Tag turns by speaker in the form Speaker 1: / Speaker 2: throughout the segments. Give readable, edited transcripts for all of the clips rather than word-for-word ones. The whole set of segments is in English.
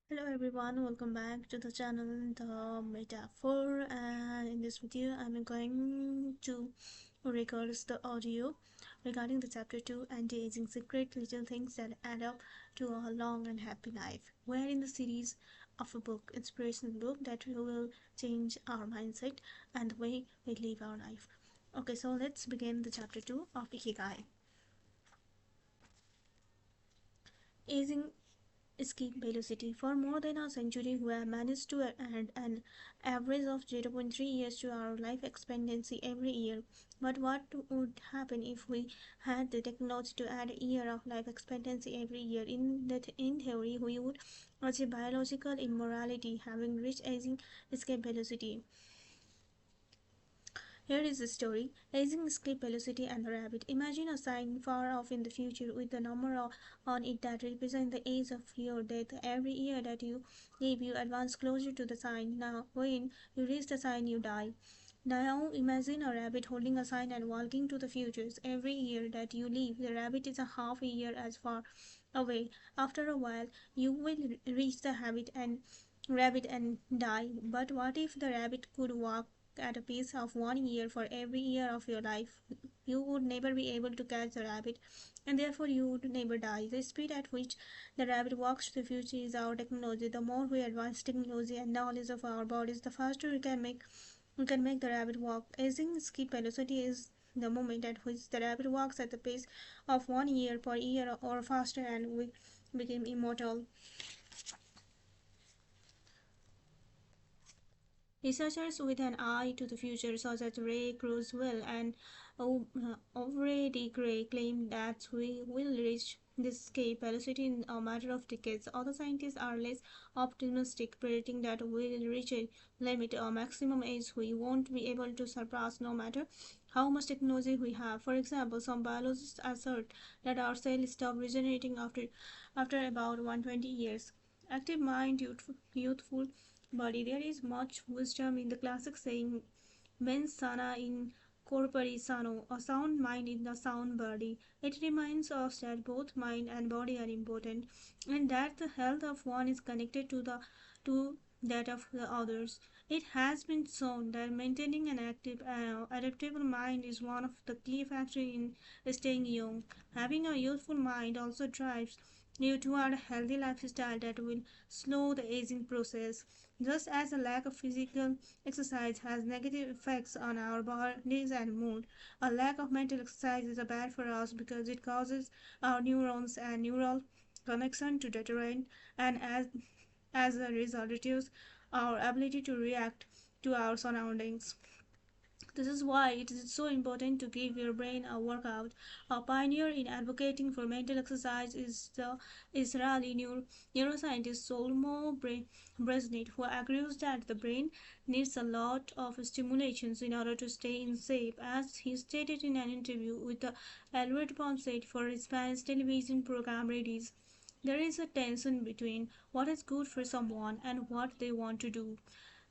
Speaker 1: Hello everyone, welcome back to the channel The Metaphor, and in this video I'm going to record the audio regarding the chapter 2, anti-aging secret, little things that add up to a long and happy life. We're in the series of a book, inspirational book that will change our mindset and the way we live our life. Okay, so let's begin the chapter 2 of Ikigai. Aging escape velocity. For more than a century, we have managed to add an average of 0.3 years to our life expectancy every year. But what would happen if we had the technology to add a year of life expectancy every year? In theory, we would achieve biological immortality, having reached aging escape velocity. Here is the story. Aging escape velocity and the rabbit. Imagine a sign far off in the future with a number on it that represents the age of your death. Every year that you live, you advance closer to the sign. Now, when you reach the sign, you die. Now imagine a rabbit holding a sign and walking to the future. Every year that you live, the rabbit is a half a year as far away. After a while, you will reach the rabbit and die. But what if the rabbit could walk at a pace of 1 year for every year of your life? You would never be able to catch the rabbit, and therefore you would never die. The speed at which the rabbit walks to the future is our technology. The more we advance technology and knowledge of our bodies, the faster we can make the rabbit walk. Aging skip velocity is the moment at which the rabbit walks at the pace of 1 year per year or faster, and we become immortal. Researchers with an eye to the future, such as Ray Kurzweil and Aubrey de Grey, claim that we will reach this escape velocity in a matter of decades. Other scientists are less optimistic, predicting that we will reach a limit, a maximum age we won't be able to surpass no matter how much technology we have. For example, some biologists assert that our cells stop regenerating after about 120 years. Active mind, youthful body. There is much wisdom in the classic saying, mens sana in corpore sano, a sound mind in a sound body. It reminds us that both mind and body are important, and that the health of one is connected to that of the others. It has been shown that maintaining an active, adaptable mind is one of the key factors in staying young. Having a youthful mind also drives you toward a healthy lifestyle that will slow the aging process. Just as a lack of physical exercise has negative effects on our bodies and mood, a lack of mental exercise is bad for us because it causes our neurons and neural connection to deteriorate, and as a result reduce our ability to react to our surroundings. This is why it is so important to give your brain a workout. A pioneer in advocating for mental exercise is the Israeli neuroscientist Solomon Brezhnit, who argues that the brain needs a lot of stimulations in order to stay in shape. As he stated in an interview with the Albert Ponset for his Spanish television program Redis, there is a tension between what is good for someone and what they want to do.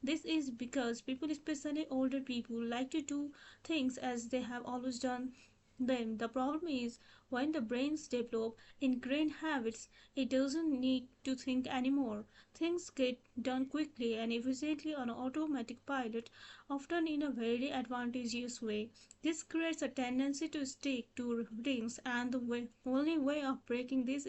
Speaker 1: This is because people, especially older people, like to do things as they have always done them. The problem is when the brains develop ingrained habits, it doesn't need to think anymore. Things get done quickly and efficiently on automatic pilot, often in a very advantageous way. This creates a tendency to stick to routines, and the only way of breaking this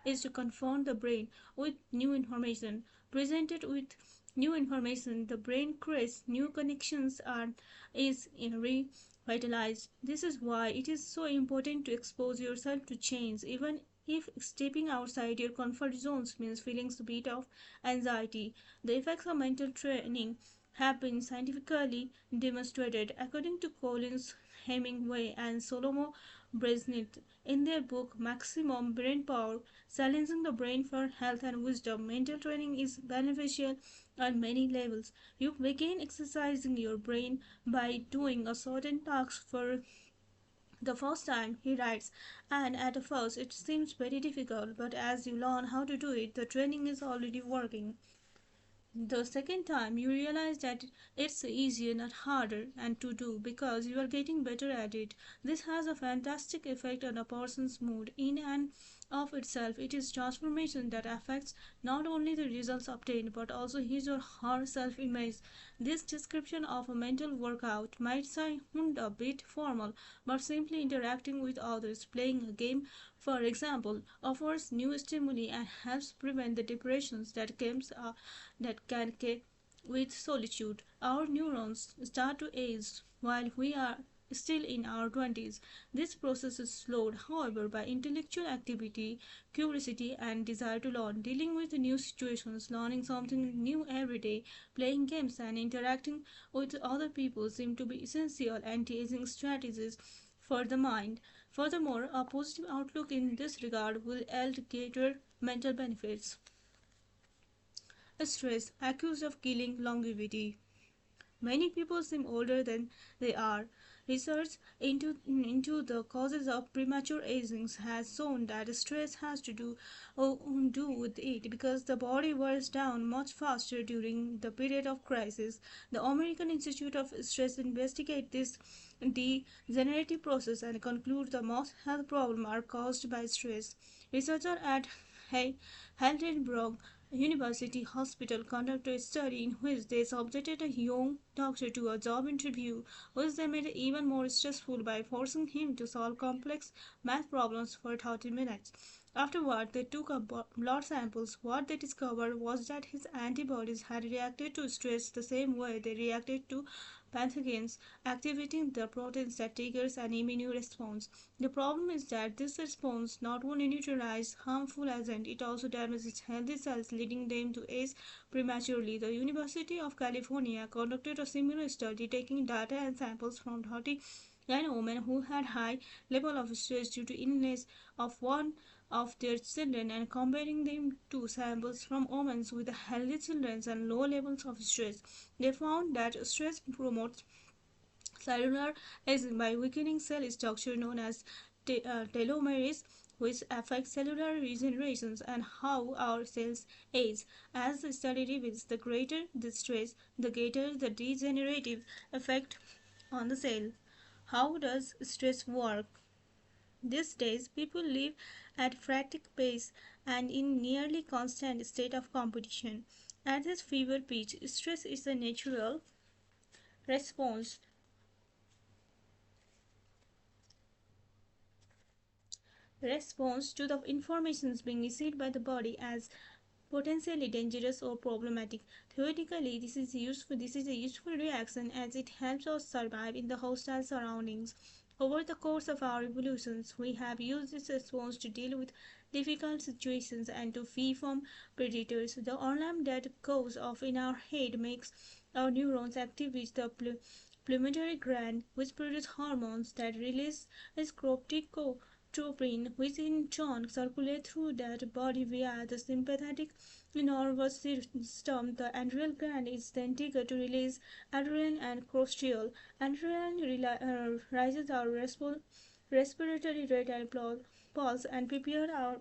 Speaker 1: is to confront the brain with new information. Presented with new information, the brain creates new connections and is revitalized. This is why it is so important to expose yourself to change, even if stepping outside your comfort zones means feeling a bit of anxiety. The effects of mental training have been scientifically demonstrated, according to Collins Hemingway and Solomon Brezhnit in their book Maximum Brain Power, Silencing the Brain for Health and Wisdom. Mental training is beneficial on many levels. You begin exercising your brain by doing a certain task for the first time, he writes, and at first it seems very difficult, but as you learn how to do it, the training is already working. The second time you realize that it's easier, not harder, and to do because you are getting better at it. This has a fantastic effect on a person's mood. In an of itself. It is transformation that affects not only the results obtained but also his or her self image. This description of a mental workout might sound a bit formal, but simply interacting with others, playing a game, for example, offers new stimuli and helps prevent the depressions that can with solitude. Our neurons start to age while we are still in our 20s. This process is slowed, however, by intellectual activity, curiosity, and desire to learn. Dealing with new situations, learning something new every day, playing games, and interacting with other people seem to be essential anti aging strategies for the mind. Furthermore, a positive outlook in this regard will yield greater mental benefits. Stress, accused of killing longevity. Many people seem older than they are. Research into the causes of premature aging has shown that stress has to do with it because the body wears down much faster during the period of crisis. The American Institute of Stress investigates this degenerative process and conclude the most health problems are caused by stress. Researchers at Heidelberg University Hospital conducted a study in which they subjected a young doctor to a job interview, which they made even more stressful by forcing him to solve complex math problems for 30 minutes. Afterward, they took blood samples. What they discovered was that his antibodies had reacted to stress the same way they reacted to pathogens, activating the proteins that triggers an immune response. The problem is that this response not only neutralizes harmful agent, it also damages healthy cells, leading them to age prematurely. The University of California conducted a similar study, taking data and samples from 39 women who had high level of stress due to illness of one of their children and comparing them to samples from women with healthy children and low levels of stress. They found that stress promotes cellular aging by weakening cell structure known as telomeres, which affects cellular regeneration and how our cells age. As the study reveals, the greater the stress, the greater the degenerative effect on the cell. How does stress work? These days, people live at frantic pace and in nearly constant state of competition. At this fever pitch, stress is a natural response to the information being received by the body as potentially dangerous or problematic. Theoretically, this is a useful reaction as it helps us survive in the hostile surroundings. Over the course of our evolutions, we have used this response to deal with difficult situations and to flee from predators. The alarm that goes off in our head makes our neurons activate the pituitary gland, which produces hormones that release corticotropin, which in turn circulate through that body via the sympathetic nervous system. The adrenal gland is then triggered to release adrenaline and cortisol. Adrenaline rises our respiratory rate and pulse and prepare our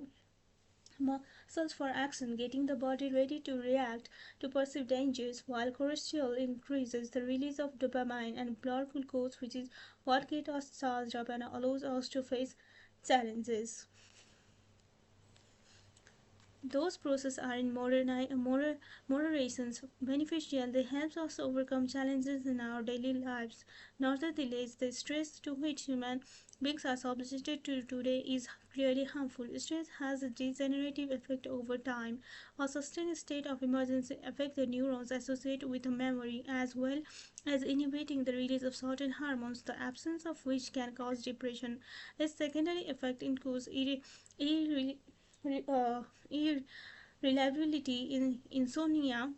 Speaker 1: muscles for action, getting the body ready to react to perceived dangers, while cortisol increases the release of dopamine and blood glucose, which is what gets us charged up and allows us to face challenges. Those processes are in moderation beneficial. They help us overcome challenges in our daily lives. Nevertheless, the stress to which human beings are subjected to today is clearly harmful. Stress has a degenerative effect over time. A sustained state of emergency affects the neurons associated with memory as well as inhibiting the release of certain hormones, the absence of which can cause depression. A secondary effect includes uh, irritability, insomnia,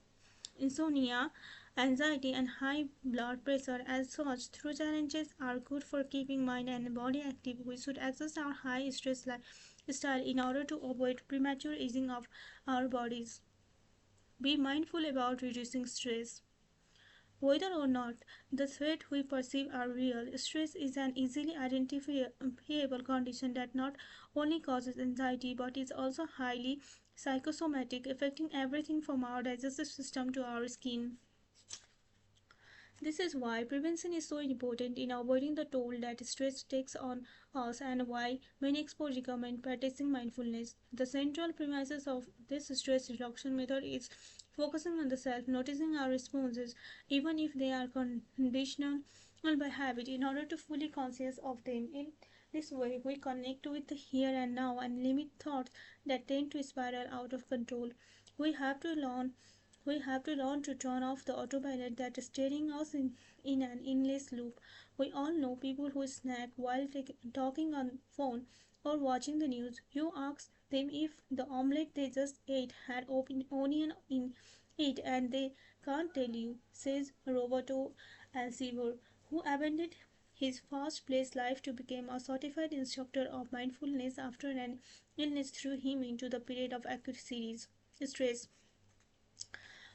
Speaker 1: anxiety, and high blood pressure. As such, through challenges are good for keeping mind and body active. We should adjust our high stress lifestyle in order to avoid premature aging of our bodies. Be mindful about reducing stress. Whether or not the threats we perceive are real, stress is an easily identifiable condition that not only causes anxiety but is also highly psychosomatic, affecting everything from our digestive system to our skin. This is why prevention is so important in avoiding the toll that stress takes on us and why many experts recommend practicing mindfulness. The central premises of this stress reduction method is focusing on the self, noticing our responses, even if they are conditional by habit, in order to fully conscious of them. In this way, we connect with the here and now and limit thoughts that tend to spiral out of control. We have to learn we have to learn to turn off the autopilot that is steering us in an endless loop. We all know people who snack while talking on phone or watching the news. You ask them if the omelette they just ate had onion in it and they can't tell you, says Roberto Alcivar, who abandoned his fast-paced life to become a certified instructor of mindfulness after an illness threw him into the period of acute series stress.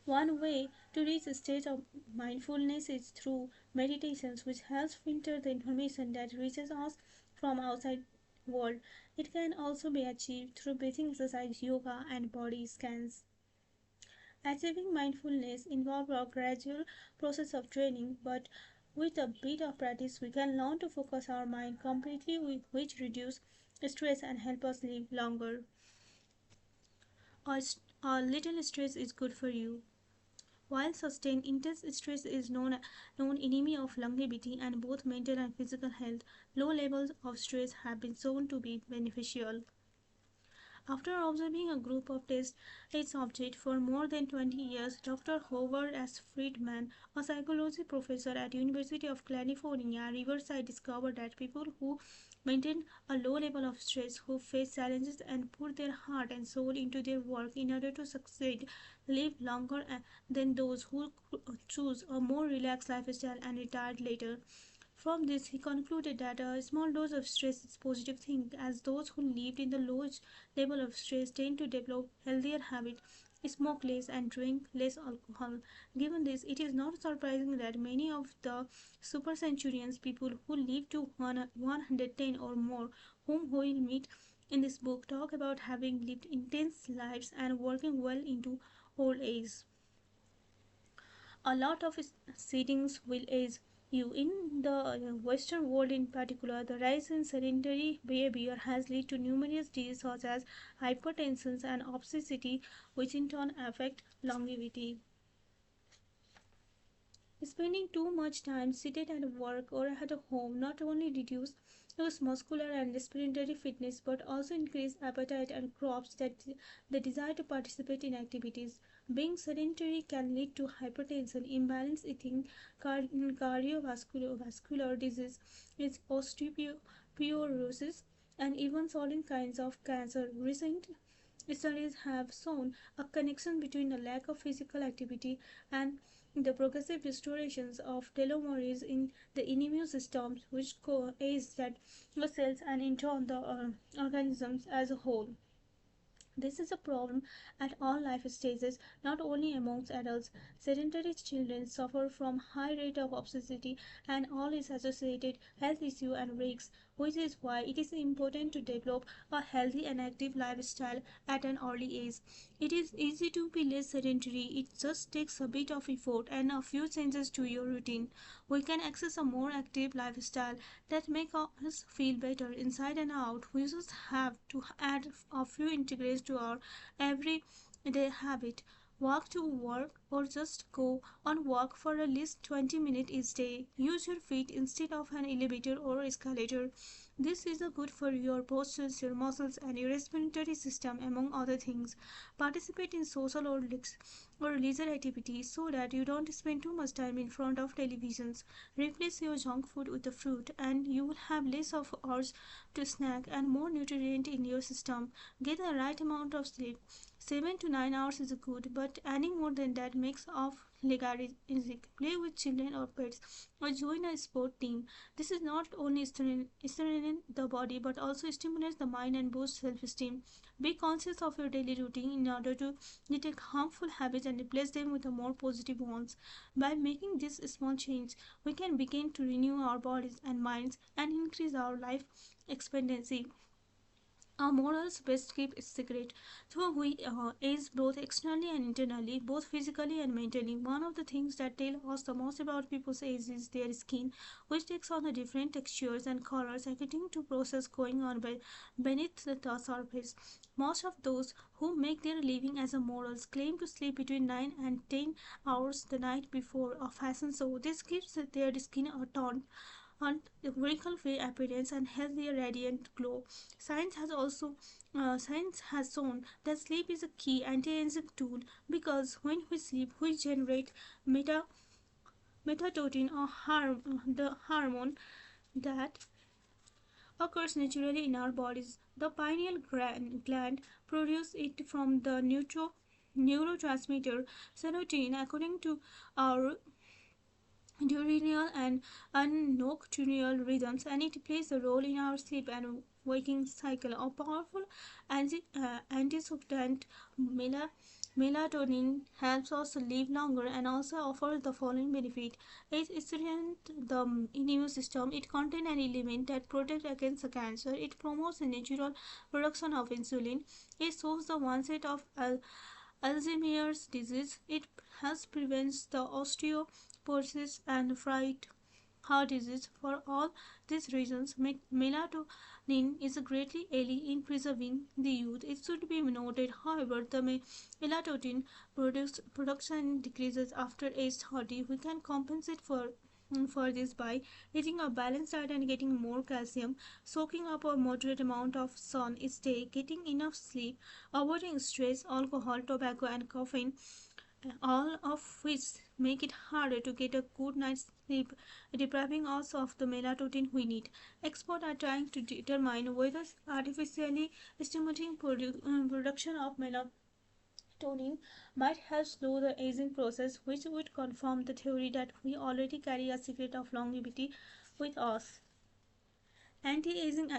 Speaker 1: One way to reach a state of mindfulness is through meditations, which helps filter the information that reaches us from outside world. It can also be achieved through breathing exercise, yoga, and body scans. Achieving mindfulness involves a gradual process of training, but with a bit of practice, we can learn to focus our mind completely, which reduce stress and help us live longer. A little stress is good for you. While sustained intense stress is known enemy of longevity and both mental and physical health, low levels of stress have been shown to be beneficial. After observing a group of test subjects for more than 20 years, Dr. Howard S. Friedman, a psychology professor at University of California, Riverside, discovered that people who maintain a low level of stress, who face challenges and put their heart and soul into their work in order to succeed, live longer than those who choose a more relaxed lifestyle and retired later. From this, he concluded that a small dose of stress is a positive thing, as those who lived in the lowest level of stress tend to develop healthier habits, smoke less, and drink less alcohol. Given this, it is not surprising that many of the supercenurions, people who live to 110 or more, whom we will meet in this book, talk about having lived intense lives and working well into old age. A lot of settings will age you. In the Western world in particular, the rise in sedentary behavior has led to numerous diseases such as hypertension and obesity, which in turn affect longevity. Spending too much time seated at work or at home not only reduces your muscular and respiratory fitness but also increase appetite and crops that the desire to participate in activities. Being sedentary can lead to hypertension, imbalance eating, cardiovascular disease, osteoporosis, and even certain kinds of cancer. Recent studies have shown a connection between a lack of physical activity and the progressive restorations of telomeres in the immune system, which aids that the cells and in turn the organisms as a whole. This is a problem at all life stages, not only amongst adults. Sedentary children suffer from high rate of obesity and all its associated health issues and risks, which is why it is important to develop a healthy and active lifestyle at an early age. It is easy to be less sedentary. It just takes a bit of effort and a few changes to your routine. We can access a more active lifestyle that make us feel better inside and out. We just have to add a few integrate to our everyday habit. Walk to work or just go on walk for at least 20 minutes each day. Use your feet instead of an elevator or escalator. This is a good for your postures, your muscles, and your respiratory system, among other things. Participate in social or leisure activities so that you don't spend too much time in front of televisions. Replace your junk food with the fruit, and you will have less of urge to snack and more nutrient in your system. Get the right amount of sleep. 7 to 9 hours is good, but any more than that makes off lethargic. Play with children or pets, or join a sport team. This is not only strengthening the body but also stimulates the mind and boosts self-esteem. Be conscious of your daily routine in order to detect harmful habits and replace them with the more positive ones. By making this small change, we can begin to renew our bodies and minds and increase our life expectancy. Our morals best kept secret, so we age both externally and internally, both physically and mentally. One of the things that tell us the most about people's age is their skin, which takes on the different textures and colors according to process going on beneath the surface. Most of those who make their living as a models claim to sleep between 9 and 10 hours the night before a fashion show. This gives their skin a tone and wrinkle-free appearance and healthy radiant glow. Science has shown that sleep is a key anti-aging tool because when we sleep, we generate meta melatonin, or the hormone that occurs naturally in our bodies. The pineal gland produces it from the neurotransmitter serotonin according to our diurnal and nocturnal rhythms, and it plays a role in our sleep and waking cycle. A powerful antioxidant, melatonin, helps us live longer and also offers the following benefit. It strengthens the immune system. It contains an element that protects against cancer. It promotes the natural production of insulin. It shows the onset of Alzheimer's disease. It helps prevent the osteoporosis and heart disease. For all these reasons, melatonin is greatly aided in preserving the youth. It should be noted, however, the melatonin production decreases after age 30. We can compensate for this by eating a balanced diet and getting more calcium, soaking up a moderate amount of sun, stay, getting enough sleep, avoiding stress, alcohol, tobacco, and caffeine, all of which make it harder to get a good night's sleep, depriving us of the melatonin we need. Experts are trying to determine whether artificially stimulating production of melatonin might help slow the aging process, which would confirm the theory that we already carry a secret of longevity with us. Anti-aging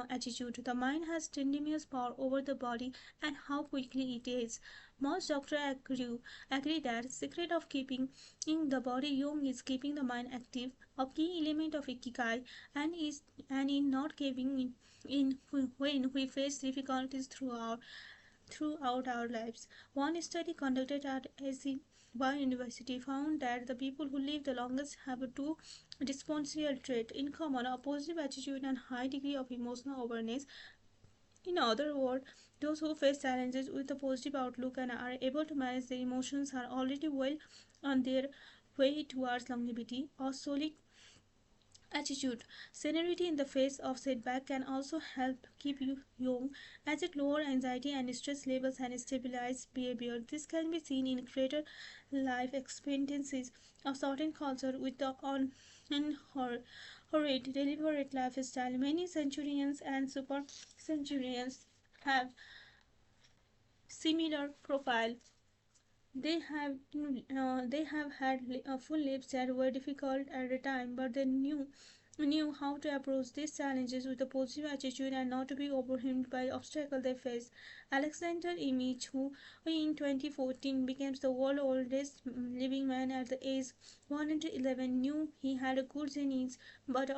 Speaker 1: attitude. The mind has tremendous power over the body and how quickly it ages. Most doctors agree that the secret of keeping in the body young is keeping the mind active, a key element of Ikigai, and in not giving in when we face difficulties throughout our lives. One study conducted at SCY University found that the people who live the longest have a two dysfunctional traits in common: a positive attitude and high degree of emotional awareness. In other words, those who face challenges with a positive outlook and are able to manage their emotions are already well on their way towards longevity. A solid attitude. Serenity in the face of setback can also help keep you young, as it lowers anxiety and stress levels and stabilizes behavior. This can be seen in greater life expectancies of certain cultures with the unhurried, deliberate lifestyle. Many centurions and super centurions have similar profile. They have had full lives that were difficult at the time, but they knew how to approach these challenges with a positive attitude and not to be overwhelmed by obstacles they faced. Alexander Image, who in 2014 became the world's oldest living man at the age 111, knew he had a good genes, but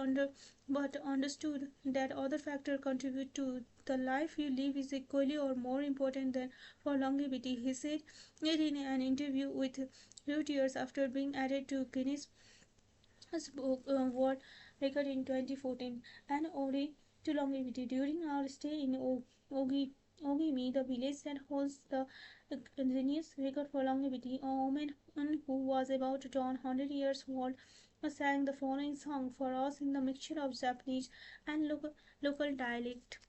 Speaker 1: understood that other factors contribute to the life you live is equally or more important than for longevity. He said it in an interview with Reuters after being added to Guinness book world record in 2014 and ode to longevity. During our stay in Ogimi, the village that holds the Guinness record for longevity, a woman who was about to turn 100 years old sang the following song for us in the mixture of Japanese and local dialect.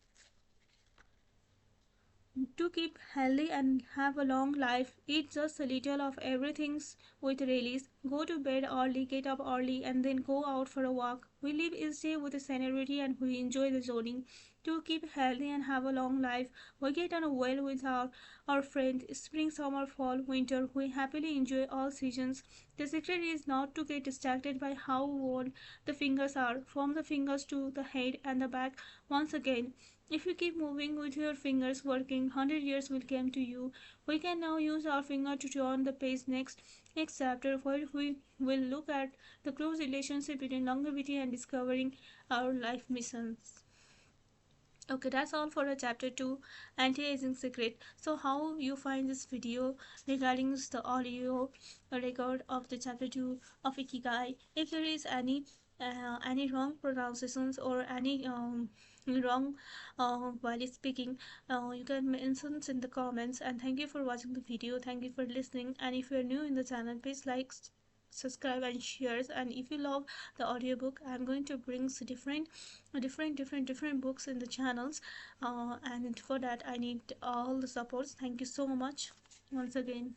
Speaker 1: To keep healthy and have a long life, eat just a little of everything with relish. Go to bed early, get up early, and then go out for a walk. We live each day with a serenity and we enjoy the journey. To keep healthy and have a long life, we get on well with our friends. Spring, summer, fall, winter, we happily enjoy all seasons. The secret is not to get distracted by how old the fingers are, from the fingers to the head and the back once again. If you keep moving with your fingers working, 100 years will come to you. We can now use our finger to turn the page next chapter where we will look at the close relationship between longevity and discovering our life missions. Okay, that's all for a chapter 2, anti-aging secret. So how you find this video regarding the audio record of the chapter 2 of Ikigai? If there is any wrong pronunciations or any wrong while speaking, you can mention in the comments. And thank you for watching the video, thank you for listening. And if you're new in the channel, please like, subscribe and share. And if you love the audiobook, I'm going to bring different books in the channels, and for that I need all the supports. Thank you so much once again.